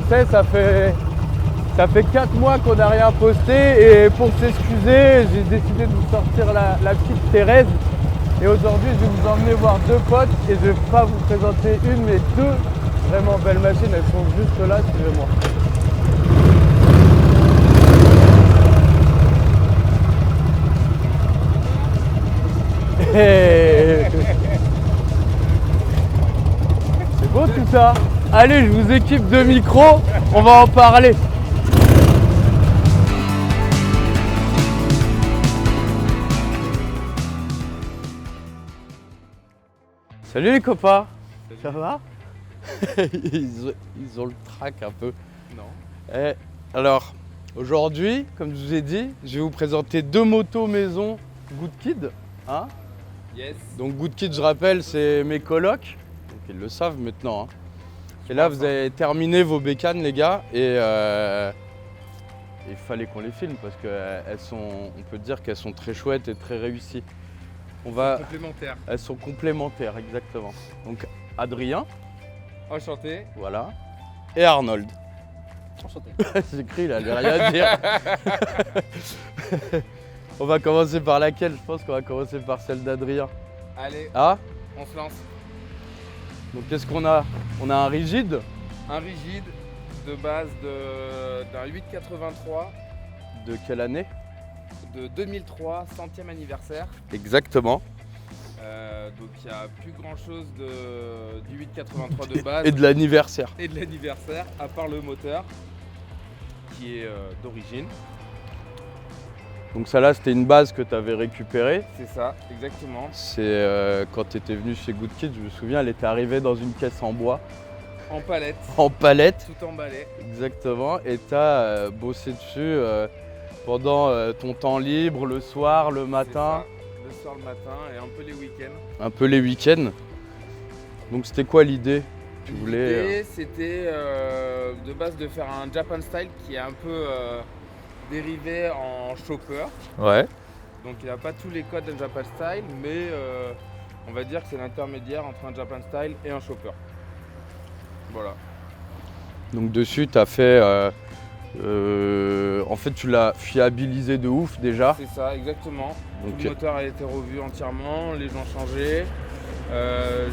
sais, ça fait 4 mois qu'on n'a rien posté et pour s'excuser, j'ai décidé de vous sortir la petite Thérèse. Et aujourd'hui, je vais vous emmener voir 2 potes et je vais pas vous présenter une mais 2 vraiment belles machines. Elles sont juste là, suivez-moi. C'est beau tout ça. Allez, je vous équipe de micros, on va en parler. Salut les copains. Salut. Ça va? ils ont le trac un peu. Non. Alors, aujourd'hui, comme je vous ai dit, je vais vous présenter 2 motos maison Good Kid. Hein? Yes. Donc Good Kid, je rappelle, c'est mes colocs. Donc ils le savent maintenant. Hein. Et là, vous avez terminé vos bécanes, les gars. Et il fallait qu'on les filme parce qu'elles sont, on peut dire qu'elles sont très chouettes et très réussies. Complémentaires. Elles sont complémentaires, exactement. Donc Adrien. Enchanté. Voilà. Et Arnold. Enchanté. J'ai cru, il allait rien dire. On va commencer par laquelle? Je pense qu'on va commencer par celle d'Adrien. Allez, Ah, on se lance. donc qu'est-ce qu'on a? On a un rigide Un rigide de base d'un 883 de quelle année? de 2003, 100e anniversaire. Exactement. Donc il n'y a plus grand chose du 883 de base Et de l'anniversaire. et de l'anniversaire, à part le moteur qui est d'origine. Donc ça là, c'était une base que tu avais récupérée. C'est ça, exactement. C'est quand tu étais venu chez Good Kid, je me souviens, elle était arrivée dans une caisse en bois, En palette, en palette. tout emballé. Exactement. Et tu as bossé dessus pendant ton temps libre, le soir, le matin, C'est ça, le soir, le matin et un peu les week-ends. un peu les week-ends. Donc c'était quoi l'idée? Tu voulais L'idée, c'était de base de faire un Japan Style qui est un peu dérivé en chopper. Ouais. Donc il n'a pas tous les codes d'un Japan Style, mais on va dire que c'est l'intermédiaire entre un Japan Style et un chopper. Voilà. Donc dessus, tu as fait... en fait, tu l'as fiabilisé de ouf déjà. C'est ça, exactement. Donc, Le moteur a été revu entièrement, les ont changé.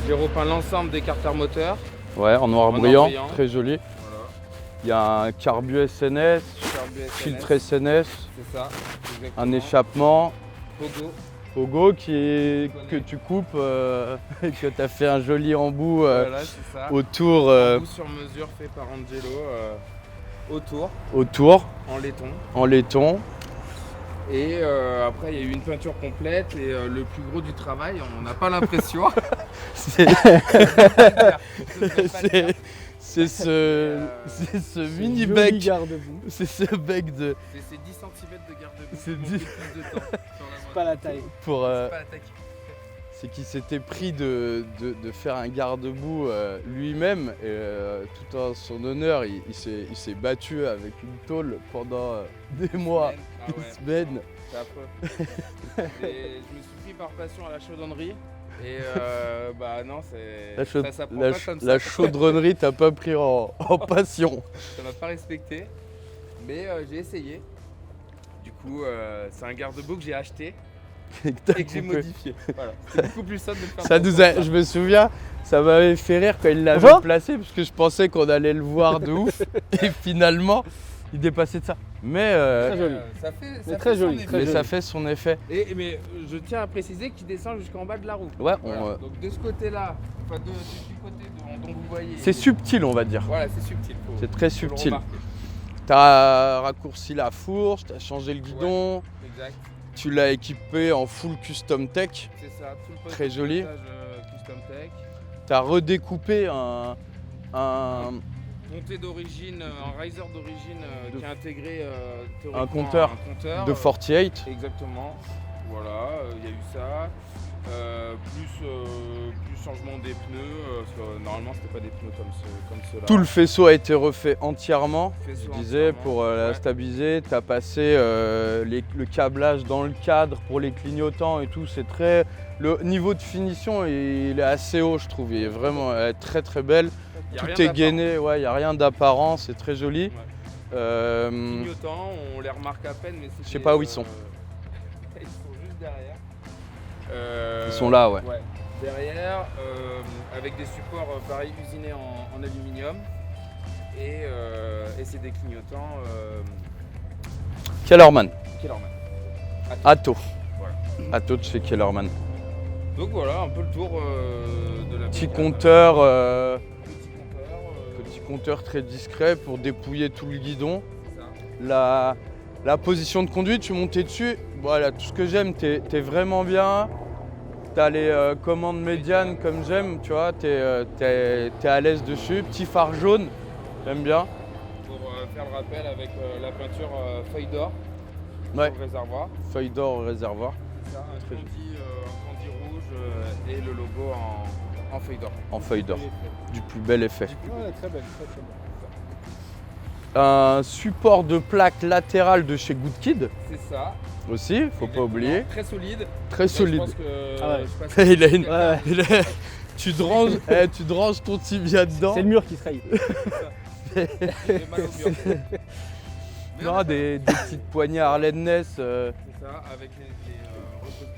J'ai repeint l'ensemble des carters moteurs. ouais, en noir En noir brillant, brillant. très joli. Voilà. Il y a un carbu SNS, Carbu SNS, filtre SNS, c'est ça, exactement. un échappement, Pogo. Pogo que tu coupes, et que tu as fait un joli embout Voilà, c'est ça. autour, Embout sur mesure fait par Angelo autour, en laiton. en laiton. Et après, il y a eu une peinture complète et le plus gros du travail, on n'a pas l'impression. C'est c'est ce mini bec. C'est ce bec de. C'est 10 cm de garde-boue. C'est qui 10 prend plus de temps sur la C'est pas la taille. Pour, C'est pas la taille. c'est qu'il s'était pris de faire un garde-boue lui-même et tout en son honneur, il s'est battu avec une tôle pendant des mois, Ah des ouais. semaines. C'est affreux. Et je me suis pris par passion à la chaudronnerie. Et bah non, ça s'apprend pas comme ça. La chaudronnerie t'a pas pris en passion. Ça m'a pas respecté. Mais j'ai essayé. Du coup, c'est un garde-boue que j'ai acheté Et que t'as et que j'ai coupé. modifié. Voilà. C'est beaucoup plus simple de le faire. Ça comme nous a, je me souviens, ça m'avait fait rire quand il l'avait Bonjour. placé parce que je pensais qu'on allait le voir de ouf et finalement il dépassait de ça. Mais, Très joli. Ça fait, Mais ça très fait son joli, effet. très mais joli. ça fait son effet. Mais je tiens à préciser qu'il descend jusqu'en bas de la roue. Ouais, Voilà. Donc de ce côté-là, enfin du côté dont vous voyez. c'est subtil on va dire. Voilà, c'est subtil. C'est très faut le subtil. remarquer. T'as raccourci la fourche, t'as changé le guidon, Exact. tu l'as équipé en full custom tech, C'est ça. Tout le poste Très de joli. pilotage, Custom Tech. t'as redécoupé un Montée d'origine, un riser d'origine De- qui a intégré un théoriquement compteur un compteur. de 48. Exactement. Voilà, il y a eu ça. Plus changement des pneus. Parce que normalement, c'était pas des pneus comme ceux-là. Tout le faisceau a été refait entièrement. Faisceau Je disais, entièrement, pour la ouais. stabiliser, tu as passé le câblage dans le cadre pour les clignotants et tout. C'est très. Le niveau de finition il est assez haut, je trouve. Il est vraiment très très belle. Y a tout rien est d'apparent. gainé, ouais, il n'y a rien d'apparent, c'est très joli. Ouais. Clignotants, on les remarque à peine, mais c'est Je sais pas où ils sont. Ils sont juste derrière. Ils sont là, ouais. Derrière, avec des supports pareil usinés en aluminium. Et c'est des clignotants Kellerman, Kellerman. Atto. Voilà. Atto de chez Kellerman. Donc voilà, un peu le tour de la Petit Bégane. compteur, Petit petit compteur très discret pour dépouiller tout le guidon. c'est ça. La position de conduite, tu montais dessus. Voilà, tout ce que j'aime, t'es vraiment bien. T'as les commandes médianes comme j'aime, tu vois, t'es à l'aise dessus. Petit phare jaune, j'aime bien. Pour faire le rappel avec la peinture feuille d'or Ouais, pour le réservoir. feuille d'or au réservoir, C'est ça, un Très candy rouge et le logo en feuille d'or. en feuille d'or, du plus bel effet. Ouais, très belle, très très belle. Un support de plaque latérale de chez Goodkid C'est ça. aussi, faut pas Exactement. oublier. Très solide. Très Je solide. pense que Ah ouais. je passe Il a une- quelqu'un. Tu te ranges ton tibia dedans. C'est le mur qui se raye. J'ai mal au mur. Mais Non, on a des petites poignées Harley-Ness, C'est ça, avec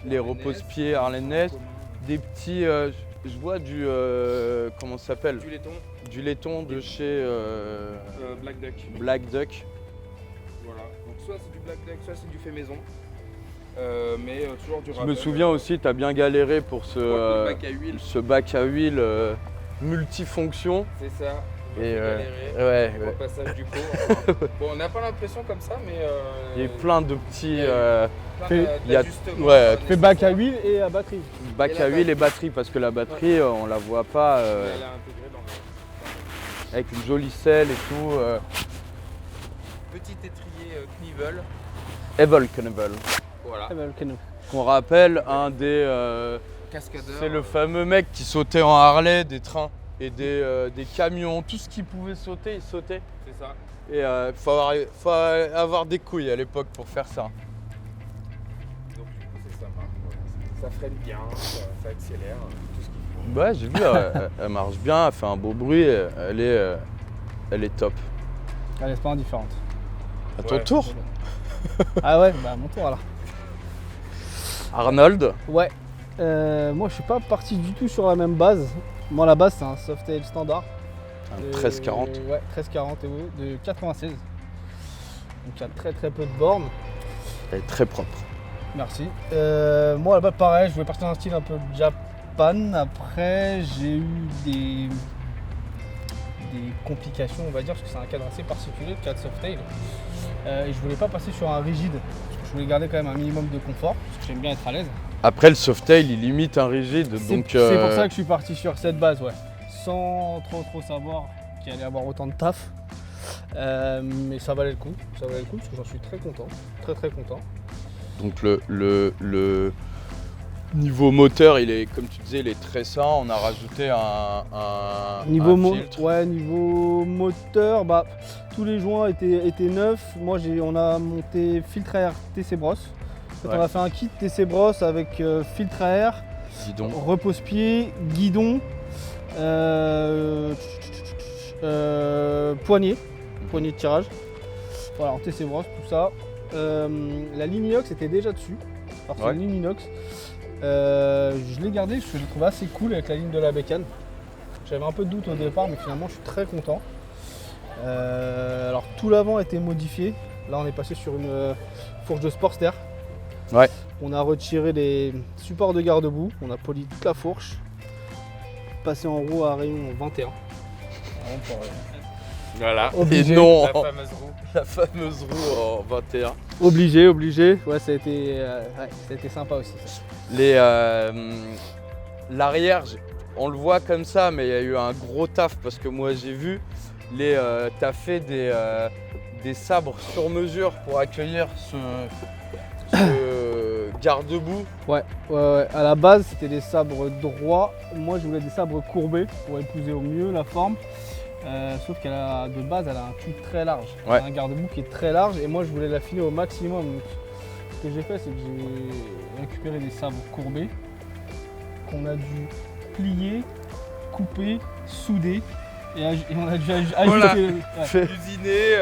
les repose-pieds Harley-Ness. Des petits, je vois du, comment ça s'appelle, Du laiton, du laiton de chez Black Duck. Black Duck. Voilà. Donc soit c'est du Black Duck, soit c'est du fait maison. Mais toujours du Je rappel. me souviens aussi, tu as bien galéré pour Le bac à huile, ce bac à huile multifonction. c'est ça. Et Galéré. ouais, Au passage du pot. Bon, on n'a pas l'impression comme ça, mais il y a plein de petits plein il y a- d'ajustements, ouais, Fais bac à huile et à batterie. bac Et la à huile et batterie parce que la batterie, on la voit pas Elle est intégrée dans avec une jolie selle et tout. le petit étrier Knievel. Evil Cannibal. Voilà. Très belle canon. Qu'on rappelle un des Cascadeur. c'est le fameux mec qui sautait en Harley, des trains et des camions, tout ce qui pouvait sauter, il sautait. C'est ça. Et faut avoir des couilles à l'époque pour faire ça. Donc du coup, c'est ça marche. Voilà. Ça freine bien, ça accélère, tout ce qu'il faut. Ouais, j'ai vu, elle marche bien, elle fait un beau bruit, elle est top. Elle est pas indifférente. À ton Ouais. tour, Ah ouais, bah mon tour alors. Arnold. Ouais. Moi je suis pas parti du tout sur la même base. Moi la base c'est un Softail standard. Un De- 1340. Ouais, 1340 de 96. Donc il y a très très peu de bornes. Elle est très propre. Merci. Moi là-bas pareil, je voulais partir dans un style un peu Japan. Après j'ai eu des complications on va dire parce que c'est un cadre assez particulier, le cadre Softail. Et je voulais pas passer sur un rigide. Parce que je voulais garder quand même un minimum de confort. Parce que j'aime bien être à l'aise. Après le softail, il limite un rigide, donc C'est pour ça que je suis parti sur cette base, ouais. Sans trop savoir qu'il allait y avoir autant de taf. Mais ça valait le coup. Ça valait le coup parce que j'en suis très content. Très très content. donc le niveau moteur, il est, comme tu disais, il est très sain. On a rajouté un filtre. Niveau moteur, bah, tous les joints étaient neufs. Moi, on a monté filtre à air TC Brosse. En fait, Ouais. on a fait un kit TC Brosse avec filtre à air, Guidon. repose-pied, guidon, poignée de tirage. Voilà, en TC Brosse, tout ça. La ligne inox était déjà dessus. Alors, c'est Ouais. une ligne inox. Je l'ai gardée parce que je l'ai trouvé assez cool avec la ligne de la bécane. J'avais un peu de doute au départ, mais finalement, je suis très content. Alors, tout l'avant a été modifié. Là, on est passé sur une fourche de Sportster. Ouais. On a retiré les supports de garde-boue, on a poli toute la fourche, passé en roue à rayon 21. Voilà. Obligé. Et non, La fameuse roue. la fameuse roue en 21. Obligé. Ouais, ça a été sympa aussi. Ça. L'arrière, on le voit comme ça, mais il y a eu un gros taf parce que moi j'ai vu, t'as fait des sabres sur mesure pour accueillir ce garde-boue. Ouais. À la base, c'était des sabres droits. Moi, je voulais des sabres courbés pour épouser au mieux la forme. Sauf de base, elle a un cul très large. Elle Ouais. a un garde-boue qui est très large et moi, je voulais l'affiner au maximum. Donc, ce que j'ai fait, c'est que j'ai récupéré des sabres courbés qu'on a dû plier, couper, souder Et on a dû Voilà. ajuster. Ouais. Cuisiner.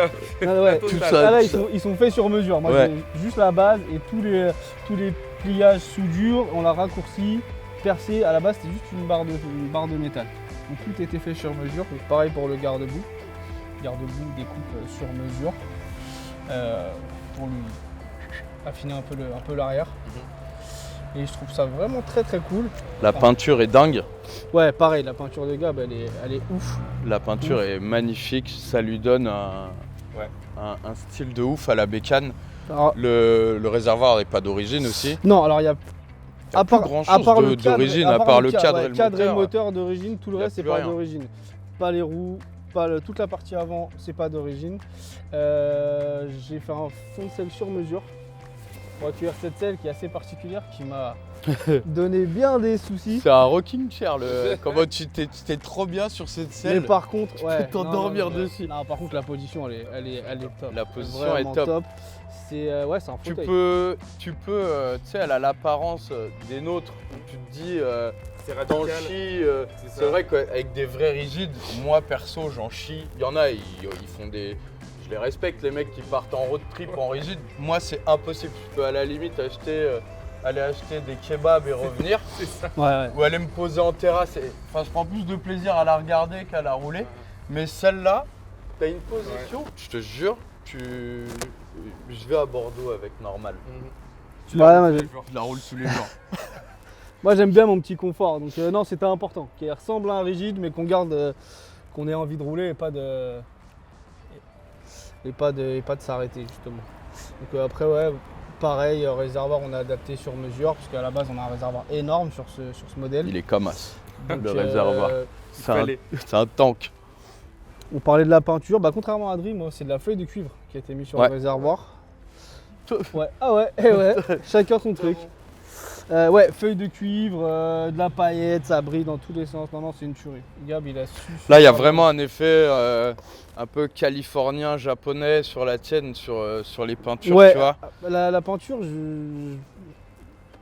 Ah ouais. Tout Tout ça. ça. Ah là, ils sont faits sur mesure. Moi, Ouais. j'ai juste la base et tous les pliages soudure, on l'a raccourci, percé. À la base, c'était juste une barre de métal. Donc tout était fait sur mesure. Donc, pareil pour le garde-boue. Garde-boue découpe sur mesure pour lui affiner un peu l'arrière. Et je trouve ça vraiment très très cool. La peinture est dingue. Ouais, pareil, la peinture de Gab, elle est ouf. La peinture est magnifique. Ça lui donne un style de ouf à la bécane. Alors, Le réservoir n'est pas d'origine aussi. non, alors il y a Il y a plus grand chose le cadre- d'origine, à part le cadre et le cadre et le moteur. moteur d'origine, tout le Y a reste c'est plus pas rien. d'origine. Pas les roues, toute la partie avant, c'est pas d'origine. J'ai fait un fond de selle sur mesure pour accueillir cette selle qui est assez particulière, qui m'a donné bien des soucis. C'est un rocking chair. Comment tu t'es trop bien sur cette Mais selle. par contre, ouais, t'endormir non, dessus. Non, par contre, la position, elle est top. La position Vraiment est top. C'est c'est un Tu fauteuil. peux, tu sais, elle a l'apparence des nôtres où tu te dis, C'est t'en radical. chies. C'est C'est ça. vrai qu'avec des vrais rigides, moi perso, j'en chie. Il y en a, ils font des. Je les respecte, les mecs qui partent en road trip en rigide. Moi, c'est impossible. Je peux à la limite aller acheter des kebabs et revenir. C'est ça. Ouais. Ou aller me poser en terrasse. Enfin, je prends plus de plaisir à la regarder qu'à la rouler. Mais celle-là, t'as une position, je te jure, je vais à Bordeaux avec normal. Tu Ouais, l'as moi, fait, j'ai- genre. Je la roule tous les jours. Moi j'aime bien mon petit confort, donc non c'était important, qu'il ressemble à un rigide mais qu'on garde, qu'on ait envie de rouler et pas de s'arrêter justement. Donc après ouais, pareil, réservoir on a adapté sur mesure parce qu'à la base on a un réservoir énorme sur ce modèle. Il est comme as. Donc, le réservoir. C'est un, fallait. c'est un tank. on parlait de la peinture, contrairement à Dream, moi c'est de la feuille de cuivre qui a été mise sur Ouais. le réservoir. Ouais, ah ouais, chacun son truc. Ouais, feuille de cuivre, de la paillette, ça brille dans tous les sens. Non, c'est une tuerie. Gab, il a su. Là, il y a vraiment un effet un peu californien, japonais sur la tienne, sur les peintures, Ouais, tu vois. la peinture,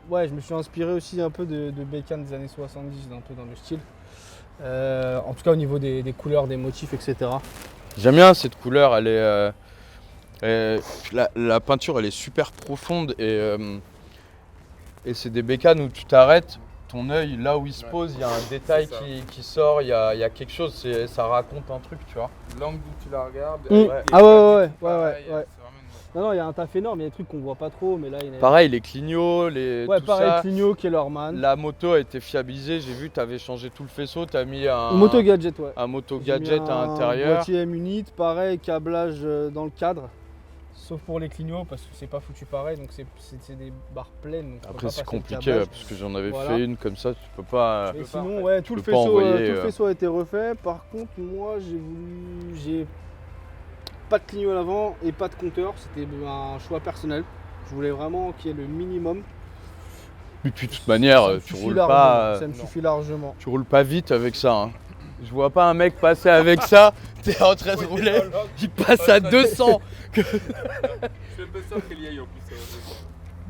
ouais, je me suis inspiré aussi un peu de bécane des années 70, un peu dans le style. En tout cas, au niveau des couleurs, des motifs, etc. J'aime bien cette couleur, elle est. La peinture, elle est super profonde et c'est des bécanes où tu t'arrêtes, ton œil, là où il se pose, il y a un détail C'est ça. qui sort, il y a quelque chose, ça raconte un truc, tu vois. L'angle d'où tu la regardes. Mm. les Ah ouais, éclats, ouais, pareil, ouais. c'est vraiment une- Non, il y a un taf énorme, il y a des trucs qu'on voit pas trop, mais là, il y en a. Pareil, les clignots, Ouais, tout pareil, ça. Clignot, Kellerman. La moto a été fiabilisée, j'ai vu, tu avais changé tout le faisceau, tu as mis un Moto gadget, ouais. moto J'ai mis gadget à un l'intérieur. boîtier M-Unit, pareil, câblage dans le cadre. Sauf pour les clignots parce que c'est pas foutu pareil, donc c'est des barres pleines. Donc tu peux Après pas c'est passer le compliqué câblage. parce que j'en avais Voilà. fait une comme ça, tu peux pas. Et peux pas, sinon, en ouais, tout le peux pas faisceau, envoyer, tout le faisceau a été refait. Par contre, moi, j'ai pas de clignot à l'avant et pas de compteur. C'était un choix personnel. Je voulais vraiment qu'il y ait le minimum. Et puis de toute manière, Ça me tu suffit roules largement, pas, ça me suffit largement. tu roules pas vite avec ça. Hein. Je vois pas un mec passer avec ça. T'es en train de rouler, il passe à 200. Je suis pas sûr qu'il y aille en plus.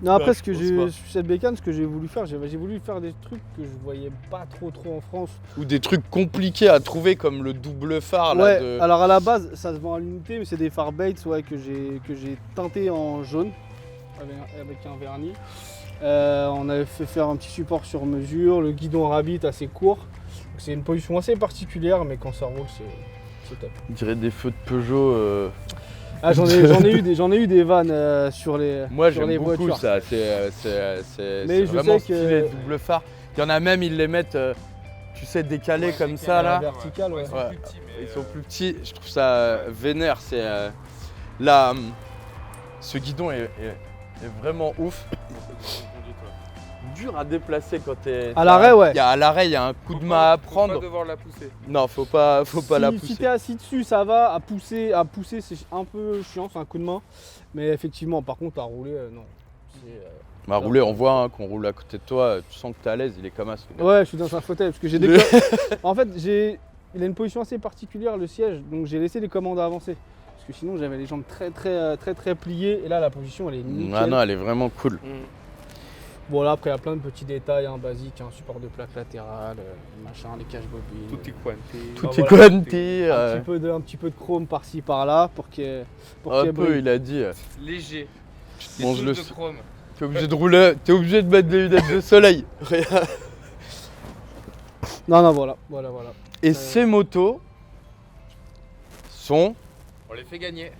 Non, après, Ouais, ce que je pense j'ai pas. sur cette bécane, ce que j'ai voulu faire, j'ai voulu faire des trucs que je voyais pas trop en France. Ou des trucs compliqués à trouver comme le double phare là, Ouais, de... alors à la base, ça se vend à l'unité, mais c'est des phares Bates ouais, que j'ai teinté en jaune avec un vernis. On avait fait faire un petit support sur mesure, le guidon Rabbit assez court. Donc, c'est une position assez particulière, mais quand ça roule, c'est top. On dirait des feux de Peugeot. Ah, j'en ai eu des vannes sur les, Moi sur j'aime les beaucoup voitures. ça, c'est Mais je vraiment sais que- stylé, double phare. Il y en a même, ils les mettent, tu sais, décalés Ouais, comme décalés, ça là. vertical, ouais. Ils sont Ouais. plus petits, mais. Ils sont plus petits, je trouve ça vénère. C'est là, ce guidon est vraiment ouf. Dur à déplacer quand t'es. À l'arrêt, ouais. À l'arrêt, il y a un coup de main à Faut prendre. pas devoir la pousser. Non, faut pas la Si pousser. t'es assis dessus, ça va. À pousser c'est un peu chiant, c'est un coup de main. Mais effectivement, par contre, à rouler, non. C'est, Bah, rouler, on voit hein, qu'on roule à côté de toi, tu sens que t'es à l'aise, il est comme as. Ouais, je suis dans un fauteuil parce que j'ai des. En fait, il a une position assez particulière le siège, donc j'ai laissé les commandes avancer. Parce que sinon, j'avais les jambes très pliées et là, la position elle est nickel. Ah non, elle est vraiment cool. Voilà, après, il y a plein de petits détails basiques, un support de plaque latérale, machin, les caches bobines. Tutti quanti. Tutti voilà. quanti. Un petit peu de chrome par-ci par-là pour qu'il y ait Un peu, brille. il a dit. Léger. Bon, Des je le touches de sais. chrome. T'es obligé de rouler, t'es obligé de mettre des lunettes de soleil. Non, voilà. Et ces motos sont. On les fait gagner.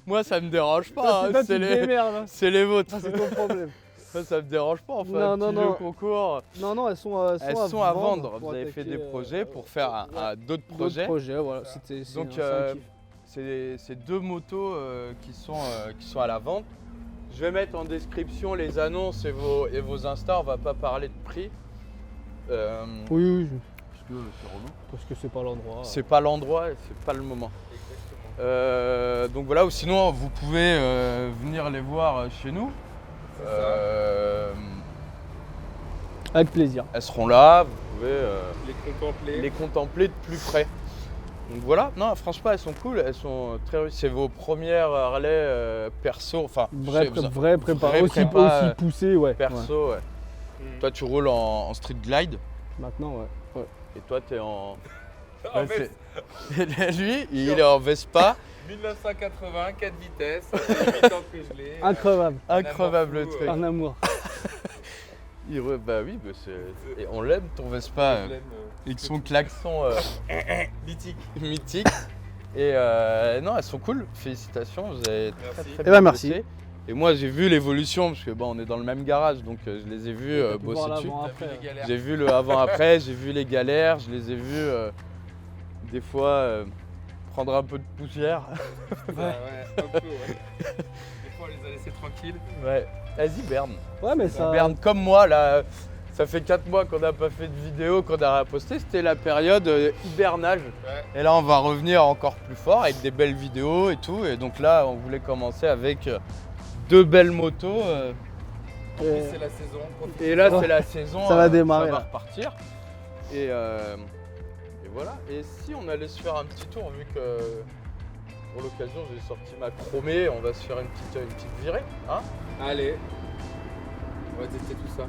Moi, ça me dérange pas. hein, Toi, tu c'est te les... démerdes, hein. c'est les vôtres. C'est ton problème. Ça me dérange pas. Enfin, Non, un petit non, jeu non. concours. Non, elles sont, Elles sont à vendre. pour Vous avez fait attaquer, des projets pour faire d'autres d'autres projets. voilà. C'est Donc, un kiff. c'est deux motos qui sont à la vente. Je vais mettre en description les annonces et vos Insta. On va pas parler de prix. Oui, Parce que c'est relou. parce que c'est pas l'endroit. C'est pas l'endroit et c'est pas le moment. Exactement. Donc voilà, ou sinon vous pouvez venir les voir chez nous. C'est ça. Avec plaisir. Elles seront là, vous pouvez Les contempler. les contempler de plus près. Donc voilà, non franchement elles sont cool, elles sont très réussies. C'est vos premières Harley perso, enfin Vrai prépa. Vrai Aussi prépa, poussé, ouais. Ouais. perso. Ouais. Toi tu roules en street glide Maintenant, ouais. et toi t'es en... En Ouais, fait, Lui il est en Vespa, 1980, 4 vitesses, ça fait 8 ans que je l'ai. Incroyable. incroyable le amour fou, truc. Un amour. Bah oui, bah et on l'aime ton Vespa. Je l'aime, Avec son klaxon mythique. mythique. Et non, elles sont cool. Félicitations, vous avez très Merci. très Eh bien ben, merci. bossé. Et moi, j'ai vu l'évolution parce que bon, on est dans le même garage, donc je les ai vus T'as pu voir bosser dessus. l'avant, T'as vu après. les galères. J'ai vu le avant-après, j'ai vu les galères, je les ai vus des fois prendre un peu de poussière. Ouais, un peu, ouais. Des fois, on les a laissés tranquilles. Ouais. Vas-y, Berne. Ouais, mais ça. Berne, comme moi, là, ça fait 4 mois qu'on n'a pas fait de vidéo, qu'on n'a rien posté. C'était la période hibernage. Ouais. Et là, on va revenir encore plus fort avec des belles vidéos et tout. Et donc là, on voulait commencer avec 2 belles motos. En plus, c'est la saison. profitez. Et là, c'est la saison. Ça va démarrer, Ça va là. repartir. Et voilà. Et si on allait se faire un petit tour, vu que pour l'occasion, j'ai sorti ma chromée, on va se faire une petite virée. Hein, Allez. On va tester tout ça.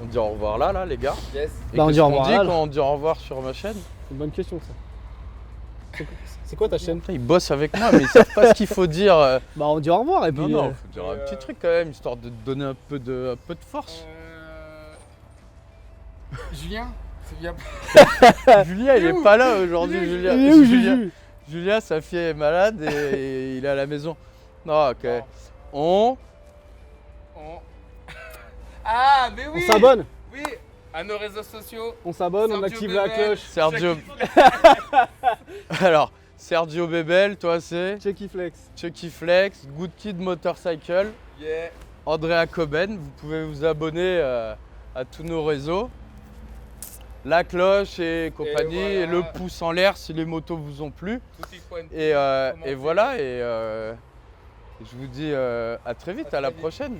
on dit au revoir là, les gars. Yes. Et Bah, on qu'est-ce dit au qu'on revoir dit là, quand on dit au revoir sur ma chaîne? C'est une bonne question, ça. C'est quoi ta chaîne? Ils bossent avec moi, mais ils savent pas ce qu'il faut dire. Bah, on dit au revoir et puis. Non, faut dire un Et petit truc quand même, histoire de te donner un peu de force. Julien, c'est bien. Julien, il est pas là aujourd'hui, Julien. Il est où, Julien, Juju? Julien, sa fille est malade et il est à la maison. Non, ok. Non. On... Ah, mais oui. On s'abonne. Oui, à nos réseaux sociaux. On s'abonne, on Sergio active la Bebel. cloche. Sergio... Alors, Sergio Bebel, toi c'est Checky Flex. Chucky Flex, Good Kid Motorcycle, Yeah. Andrea Coben. Vous pouvez vous abonner à tous nos réseaux. La cloche et compagnie, et voilà. le pouce en l'air si les motos vous ont plu. Tutti quanti. Et Commentez. voilà, et je vous dis à très vite, à la très vite. prochaine.